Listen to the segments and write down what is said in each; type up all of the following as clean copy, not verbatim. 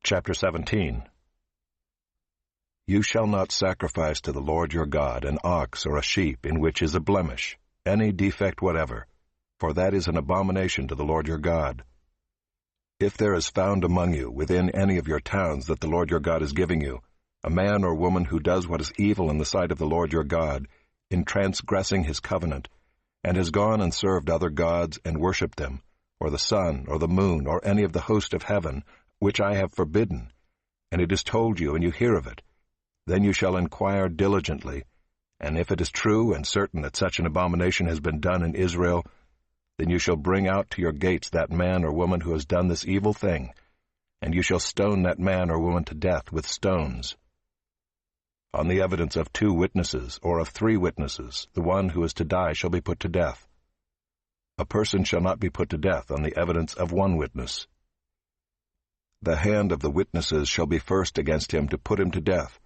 Chapter 17. You shall not sacrifice to the Lord your God an ox or a sheep in which is a blemish, any defect whatever, for that is an abomination to the Lord your God. If there is found among you within any of your towns that the Lord your God is giving you, a man or woman who does what is evil in the sight of the Lord your God, in transgressing his covenant, and has gone and served other gods and worshipped them, or the sun, or the moon, or any of the host of heaven, which I have forbidden, and it is told you, and you hear of it, then you shall inquire diligently, and if it is true and certain that such an abomination has been done in Israel, then you shall bring out to your gates that man or woman who has done this evil thing, and you shall stone that man or woman to death with stones. On the evidence of 2 witnesses, or of 3 witnesses, the one who is to die shall be put to death. A person shall not be put to death on the evidence of 1 witness. The hand of the witnesses shall be first against him to put him to death,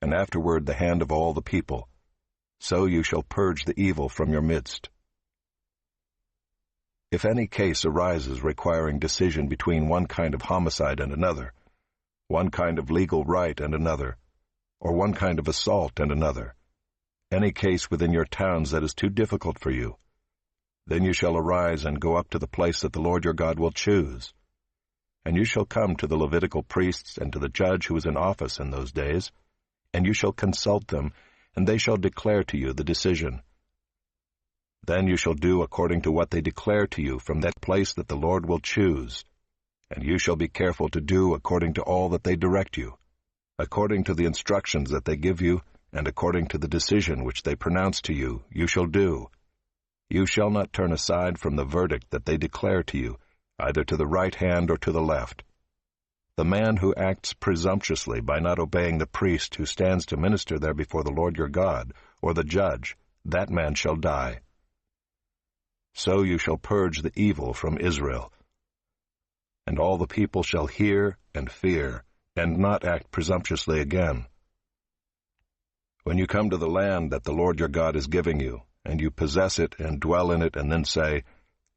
and afterward the hand of all the people. So you shall purge the evil from your midst. If any case arises requiring decision between one kind of homicide and another, one kind of legal right and another, or one kind of assault and another, any case within your towns that is too difficult for you, then you shall arise and go up to the place that the Lord your God will choose. And you shall come to the Levitical priests and to the judge who is in office in those days, and you shall consult them, and they shall declare to you the decision. Then you shall do according to what they declare to you from that place that the Lord will choose, and you shall be careful to do according to all that they direct you, according to the instructions that they give you, and according to the decision which they pronounce to you, you shall do. You shall not turn aside from the verdict that they declare to you, either to the right hand or to the left. The man who acts presumptuously by not obeying the priest who stands to minister there before the Lord your God, or the judge, that man shall die. So you shall purge the evil from Israel. And all the people shall hear and fear, and not act presumptuously again. When you come to the land that the Lord your God is giving you, and you possess it and dwell in it, and then say,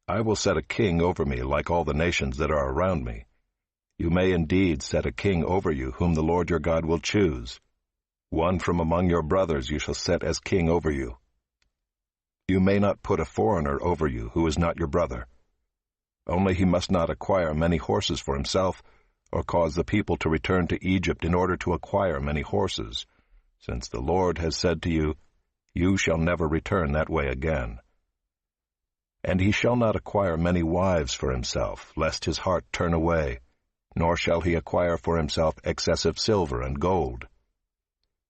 I will set a king over me like all the nations that are around me, you may indeed set a king over you whom the Lord your God will choose. One from among your brothers you shall set as king over you. You may not put a foreigner over you who is not your brother. Only he must not acquire many horses for himself, or cause the people to return to Egypt in order to acquire many horses, since the Lord has said to you, you shall never return that way again. And he shall not acquire many wives for himself, lest his heart turn away, nor shall he acquire for himself excessive silver and gold.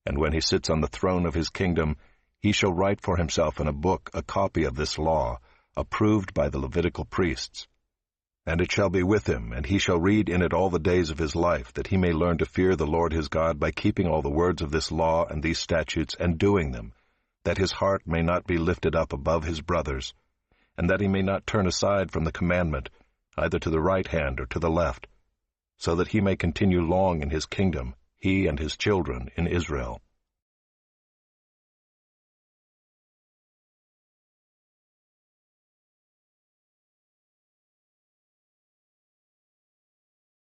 And when he sits on the throne of his kingdom, he shall write for himself in a book a copy of this law, approved by the Levitical priests. And it shall be with him, and he shall read in it all the days of his life, that he may learn to fear the Lord his God by keeping all the words of this law and these statutes and doing them, that his heart may not be lifted up above his brothers, and that he may not turn aside from the commandment, either to the right hand or to the left, so that he may continue long in his kingdom, he and his children in Israel.